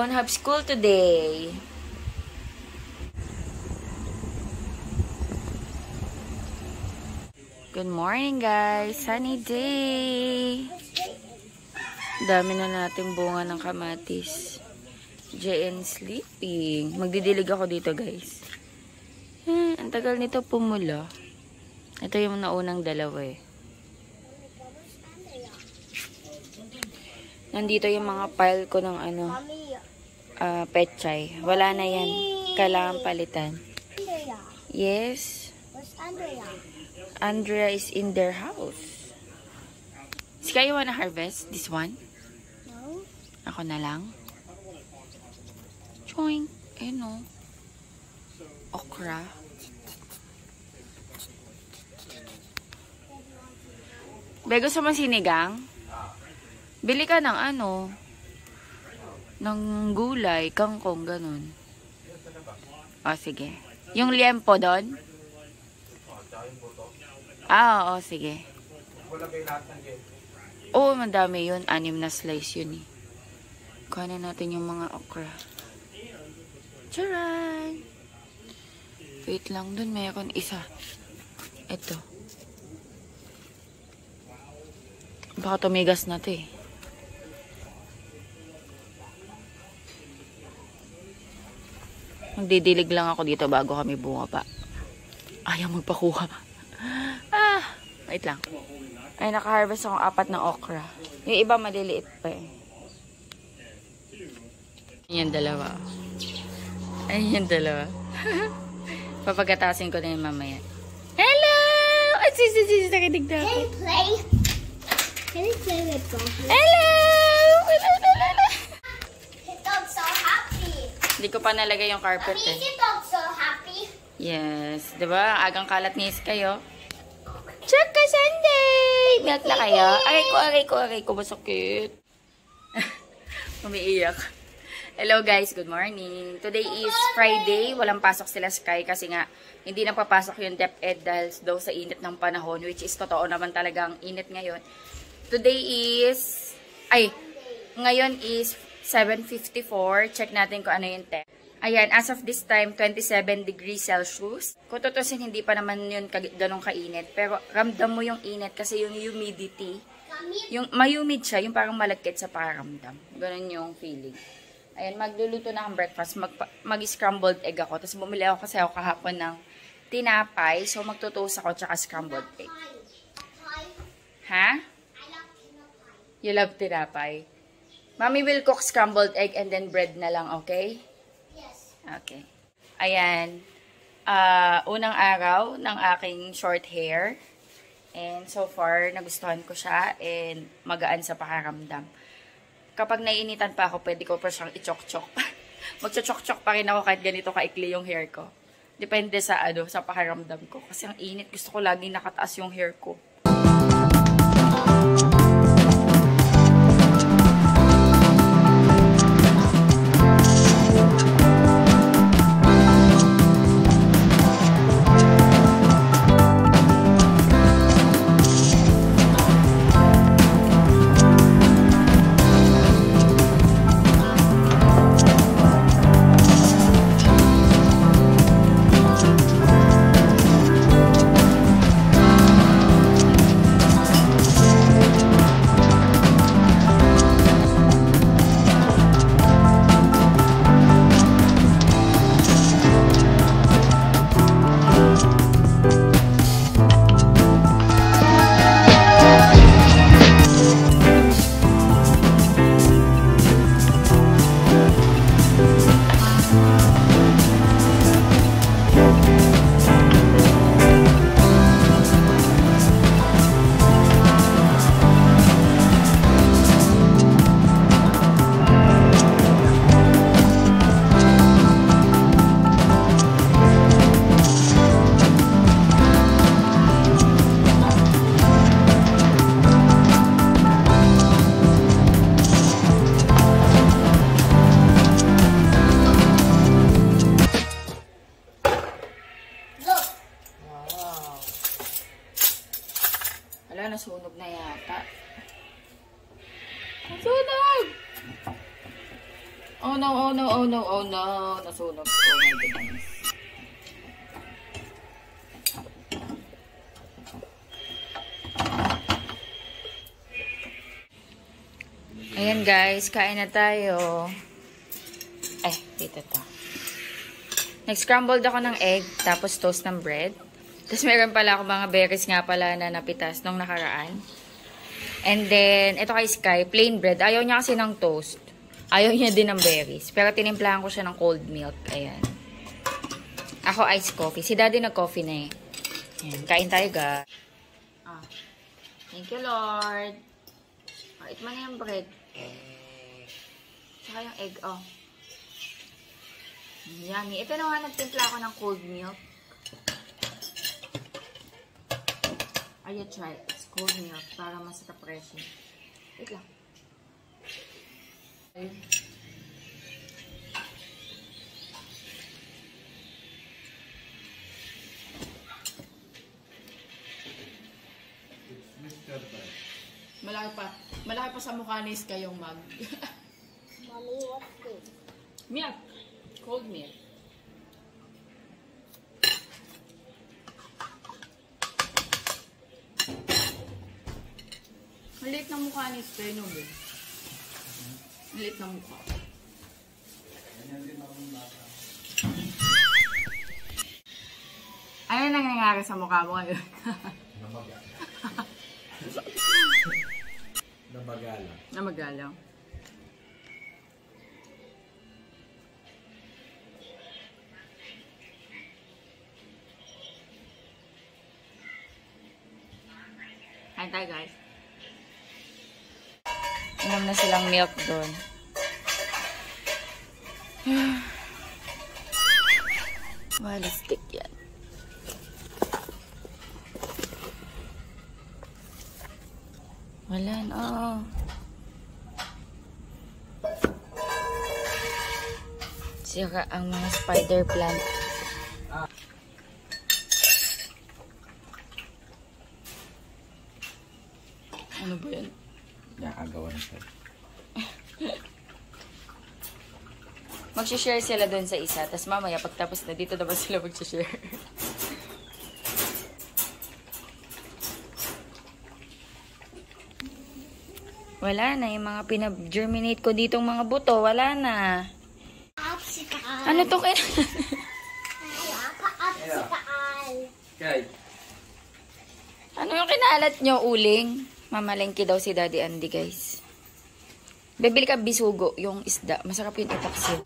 don't have school today. Good morning, guys. Sunny day. Dami na nating bunga ng kamatis. JN sleeping. Magdidilig ako dito, guys. Ang tagal nito pumula. Ito yung naunang dalawa eh. Nandito yung mga pile ko ng petchay. Wala na yan. Kailangan palitan. Yes. Andrea is in their house. Sky, you wanna harvest this one? No. Ako na lang. Choing. Ayun o. Okra. Bego sa sinigang? Bili ka ng ng gulay, kangkong, ganun. O, sige. Yung liempo doon? Oo, sige. Oo, madami yun. 6 na slice yun eh. Kuhanin natin yung mga okra. Charan! Wait lang, dun mayroon isa. Ito. Baka tumigas na to eh. Magdidilig lang ako dito bago kami bumaba. Ayaw magpakuha. Wait lang. Ay, naka-harvest akong 4 na okra. Yung iba maliliit pa eh. Ayan, dalawa. Ayan, dalawa. Papagatasin ko na yung mamaya. Hello! At sis, nakinig na ako. Can you play? Can you play with Bobby? Hello! The dog's so happy. Hindi ko pa nalagay yung carpet Mommy, eh. is the dog so happy? Yes. Diba? Agang kalat ni kayo. Tsaka Sunday! Milk na kayo? Aray ko. Masakit. Umiiyak. Hello guys, good morning. Today is Friday. Walang pasok sila Sky kasi nga hindi na papasok yung DepEd dahil daw sa init ng panahon, which is totoo naman talagang init ngayon. Today is, ngayon is 7:54. Check natin kung ano yung temp. Ayan, as of this time, 27 degrees Celsius. Kung tutusin, hindi pa naman yun ganun kainit. Pero ramdam mo yung init kasi yung humidity, yung mahumid siya, yung parang malagkit sa pakiramdam. Ganun yung feeling. Ayan, magluluto na akong breakfast. Mag-scrambled egg ako. Tapos bumili ako kasi ako kahapon ng tinapay. So, magtutoast ako tsaka scrambled egg. Ha? You love tinapay? Mommy will cook scrambled egg and then bread na lang, okay? Okay. Ayan. Unang araw ng aking short hair. And so far, nagustuhan ko siya. And magaan sa pakiramdam. Kapag naiinitan pa ako, pwede ko pa siyang i-chok-chok. Magcho-chok-chok pa rin ako kahit ganito kaikli yung hair ko. Depende sa sa pakiramdam ko. Kasi ang init, gusto ko laging nakataas yung hair ko. Nasunog na yata. Nasunog! Oh no, oh no, oh no, oh no. Nasunog. Oh my goodness. Ayan guys, kain na tayo. Dito to. Nag-scrambled ako ng egg, tapos toast ng bread. Tapos meron pala ako mga berries nga pala na napitas nung nakaraan. And then, ito kay Sky, plain bread. Ayaw niya kasi ng toast. Ayaw niya din ng berries. Pero tinimplahan ko siya ng cold milk. Ayan. Ako iced coffee. Si Daddy nag-coffee na eh. Ayan, kain tayo guys. Thank you Lord. Eat mo na yung bread. Saka yung egg, Yummy. Ito naman, nagtimpla ako ng cold milk. Ay, try it. It's cold milk para mas refreshing. Wait lang. Malaki pa sa mukha ni Sky yung mug. Mommy, what's this? Milk. Cold milk. Maliit ng mukha ni Sky, no, babe? Maliit ng mukha. Ano nangyayari sa mukha mo ngayon? Namagalang. Namagalang. Kain tayo guys. Inom na silang milk doon. Wala stick yan. Wala na. Sira ang mga spider plant. Ano ba yan? Nakagawan siya. Mag-share sila doon sa isa. Tapos mamaya, pagtapos na dito dapat sila mag-share. Wala na. Yung mga pinag-germinate ko ditong mga buto, wala na. Ano to kaya? Kay. Ano yung kinalat nyo, uling? Mamalengke daw si Daddy Andy, guys. Bibili ka bisugo, yung isda. Masarap yung ipaksiw.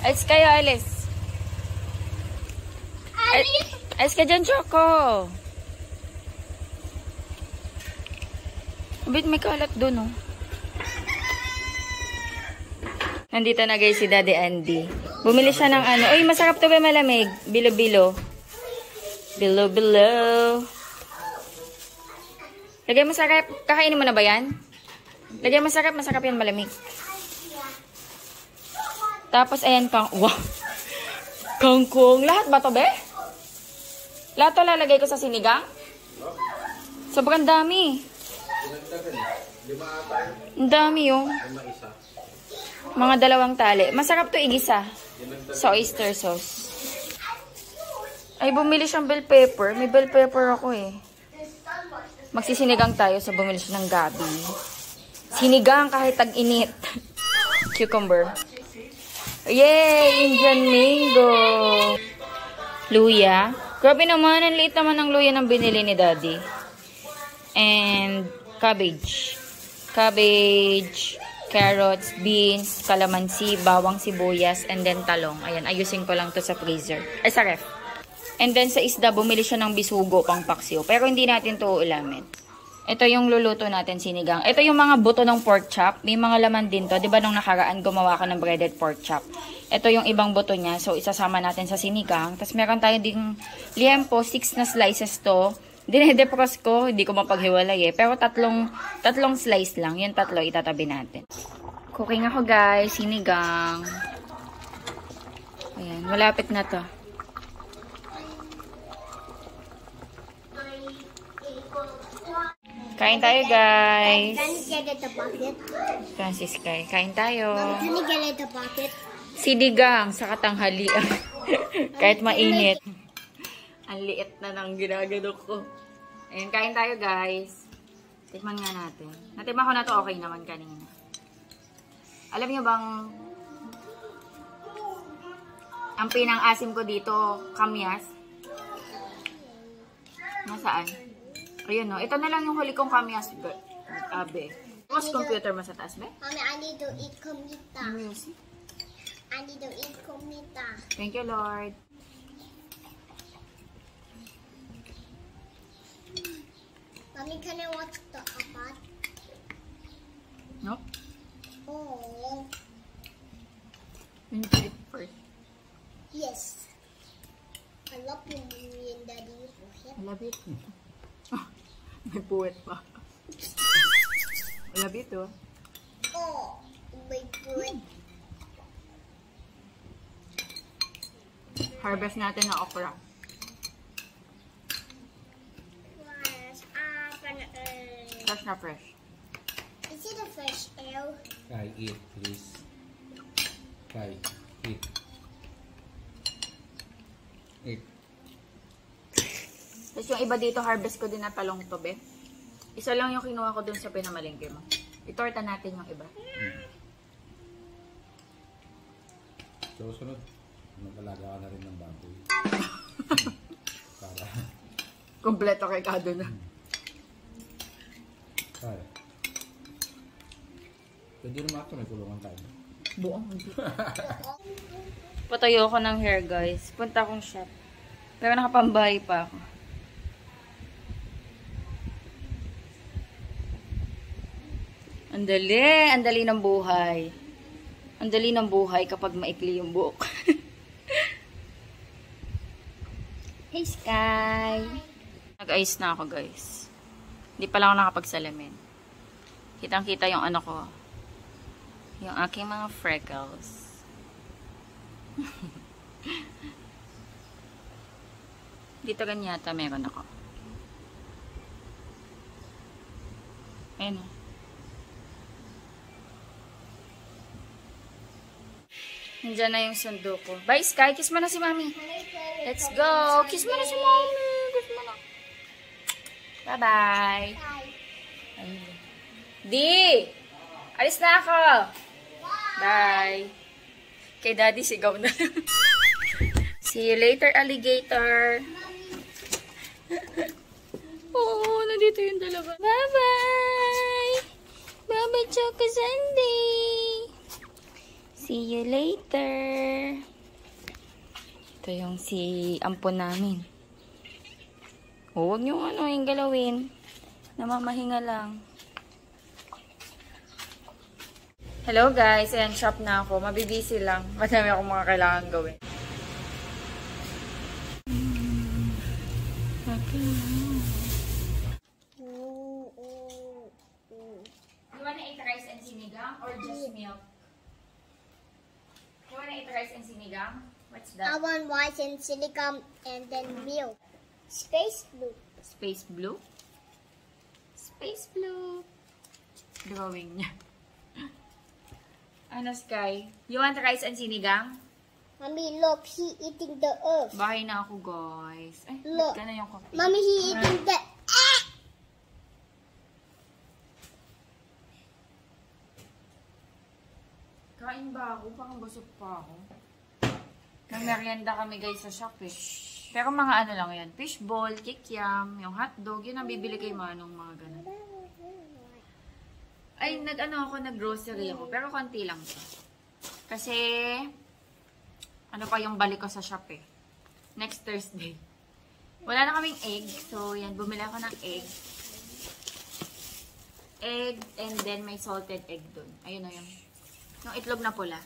Alis kayo, alis. Alis ka dyan, Choco. Abit, may kalat doon, oh. Nandito na guys si Daddy Andy. Bumili siya ng ano. Uy, masarap to ba malamig? Bilo-bilo. Bilo-bilo. Lagay masarap. Kakainin mo na ba yan? Lagay masarap. Masarap yan malamig. Tapos, ayan kang... Wow! Kangkong. Lahat ba to, be? Lahat to lalagay ko sa sinigang? Sobrang dami. Ang dami, oh. Mga 2 tali. Masarap to igisa. Sa oyster sauce. Ay, bumili siyang bell pepper. May bell pepper ako eh. Magsisinigang tayo, so bumili siya ng gabi. Sinigang kahit tag-init. Cucumber. Yay! Indian mango. Luya. Grabe naman, ang liit naman ng luya ng binili ni Daddy. And cabbage. Cabbage, carrots, beans, kalamansi, bawang sibuyas, and then talong. Ayan, ayusin ko lang to sa freezer. Ay, sa ref. And then sa isda, bumili siya ng bisugo pang paksiw. Pero hindi natin to ulamin. Ito yung luluto natin sinigang. Ito yung mga buto ng pork chop. May mga laman din to. Diba nung nakaraan, gumawa ka ng breaded pork chop. Ito yung ibang buto niya. So, isasama natin sa sinigang. Tapos meron tayo ding liempo. 6 na slices to. Dinedepros ko. Hindi ko mapaghiwalay eh. Pero tatlong slice lang. Yung 3 itatabi natin. Cooking ako guys. Sinigang. Ayan. Malapit na to. Kain tayo, guys. Can you get it the bucket? Francis Sky, kain tayo. Mom, can you get it the bucket? Sidigang sa katanghalian. Kahit mainit. Ang liit na ng ginagano ko. Ayun, kain tayo, guys. Tikman nga natin. Natikman ko na to, okay naman kanina. Alam niyo bang ang pinang-asim ko dito, kamyas? Nasaan? Ayun, no. Ito na lang yung huli kong kamyas, abe. Mas computer mo sa taas, be? Mommy, I need to eat comida. Music. I need to eat comida. Thank you, Lord. Mommy, can I watch the iPad? Nope. Oh, You need to eat first. yes. I love you, mommy and daddy. I love it. May puwet pa. I love it, oh. Oh, my good. Harvest natin na okra. Fresh na fresh. Is it a fresh air? Kai, eat, please. Kai, eat. Eat. Tapos yung iba dito, harvest ko din na talong to, be. Isa lang yung kinuha ko dun sa pinamalengke mo. Itorta natin yung iba. So, sunod. Mag-alaga ka na rin ng baboy. Para. Kompleto kay Kado na. Kai. Pwede naman ito, may kulungan tayo. Buong hindi. Patayo ko ng hair, guys. Punta akong shop. Pero nakapambahay pa ako. Ang dali ng buhay. Ang dali ng buhay kapag maikli yung buhok. Hey, Sky! Nag-ice na ako, guys. Hindi pa lang ako nakapagsalamin. Kitang-kita yung ano ko. Yung aking mga freckles. Dito ganyan yata meron ako. Ayun. Nandiyan na yung sundo ko. Bye, Sky. Kiss mo na si Mami. Let's go. Kiss mo na si Mami. Kiss mo na. Bye-bye. Ayun. Di! Alis na ako. Bye. Kay Daddy, sigaw na. See you later, alligator. Oo, nandito yung dalawa. Bye-bye. Bye-bye, Choco Sunday. See you later. Ito yung si ampon namin. Huwag nyo ano yung galawin. Namamahinga lang. Hello guys, ayan, shop na ako. Mabibisi lang. Madami akong mga kailangan gawin. You wanna eat rice and sinigang or just milk? You wanna eat rice and sinigang? What's I that? want rice and silicon and then milk. Space blue. Space blue? Space blue. Drawing niya. Ano, Sky? You want rice and sinigang? Mommy, look, he eating the earth. Bahay na ako, guys. Ay, Look. ba't ka na yung coffee? Mommy, he eating the Kain ba ako? Parang busog pa ako. Nag-merienda kami guys sa shop eh. Pero mga ano lang yan. Fishball, kikiam, yung hotdog. Yun ang bibili kay Manong mga ganun. Ay, nag-grocery ako. Pero konti lang to. Kasi, ano pa yung balik ko sa shop eh. Next Thursday. Wala na kaming egg. So, yan. Bumili ako ng egg. Egg and then may salted egg dun. Ayun o yung itlog na pula.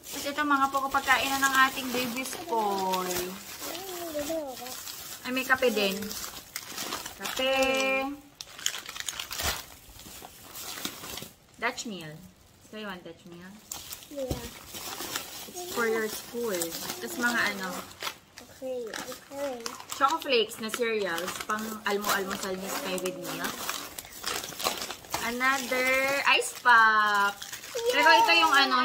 At ito mga po pagkain na ng ating baby's boy. Ay, may kape din. Kape. Dutch meal. So, you want Dutch meal? Yeah. It's for your school. Tapos mga ano, Okay. Choco Flakes na cereals, pang almusal ni Sky with milk. Another ice pop. Pero ito yung ano,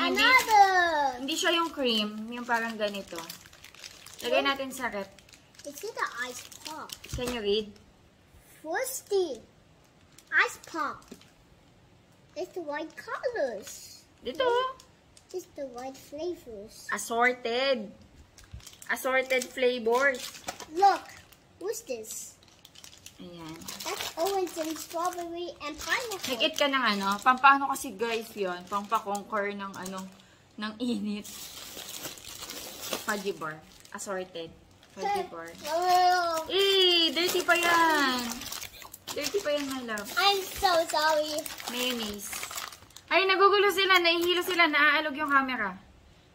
hindi siya yung cream, yung parang ganito. Lagay natin sa rep. Is it an ice pop? Can you read? Frosty. Ice pop. It's the white colors. Dito. It's the white flavors. Assorted flavors. Look, what's this? Ayan. That's orange and strawberry and pineapple. Higit ka ng ano, pampaano kasi guys yun, pampakonquer ng ano, ng init. Fudgy bar. Assorted. Fudgy bar. Oh, Dirty pa yan. Dirty pa yan, my love. I'm so sorry. Mayonnaise. Ay, nagugulo sila, nahihilo sila, naaalog yung camera.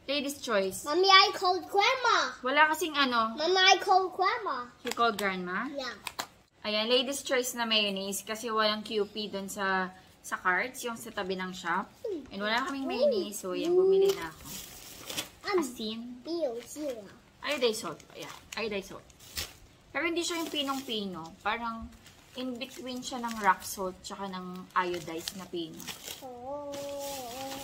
Ladies' choice. Mommy, I called Grandma. Wala kasing ano, Mama, I called Grandma. you called grandma. Yeah. Ayan, ladies' choice na mayonnaise kasi walang QP dun sa cards, yung sa tabi ng shop. And wala kaming mayonnaise, so yan, bumili na ako. Asin. Zero. Iodized salt. Ayan, iodized salt. Pero hindi siya yung pinong-pino. Parang in between siya ng rock salt tsaka ng iodized na pino. Oh.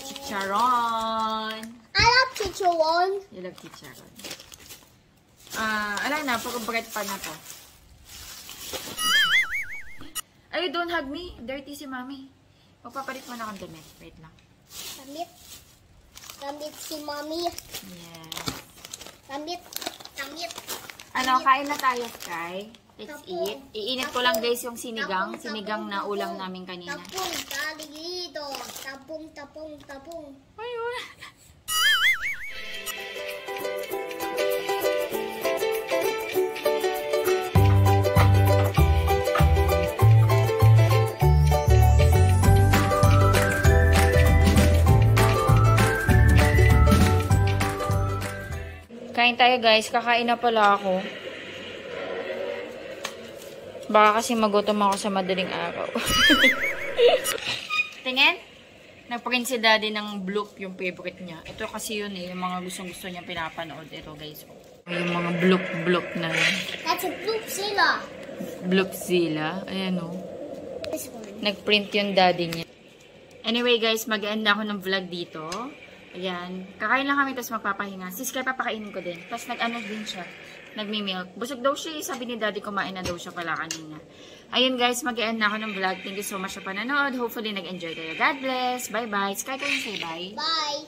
Chicharon! I love chicharon. You love chicharon. Alam na, pag-bread pa na to. Ay, don't hug me. Dirty si mami. Magpapalit mo na akong damit. Wait lang. Damit si Mommy. Yes. Damit. Ano, kain na tayo, Sky. Let's eat. Iinit ko lang guys yung sinigang. Sinigang na ulam namin kanina. Tapong, tali dito. Tapong. Ayun. Kain tayo guys. Kakain na pala ako. Baka kasi magutom ako sa madaling araw. Tingin? Nagprint si daddy ng bloop yung favorite niya. Ito kasi yun eh. Yung mga gustong-gusto niya pinapanood. Ito guys. Yung mga bloop na yun. That's a Bloopzilla. Bloopzilla. Ayan o. This one. Nagprint yung daddy niya. Anyway guys, mag-end na ako ng vlog dito. Ayan. Kakain lang kami, tapos magpapahinga. Si Sky papakainin ko din. Tapos nag-ano din siya. Nagmi-milk. Busog daw siya. Sabi ni daddy, kumain na daw siya pala kanina. Ayun guys, mag-end na ako ng vlog. Thank you so much sa pananood. Hopefully nag-enjoy kayo. God bless. Bye-bye. Sky, kayo say bye. Bye.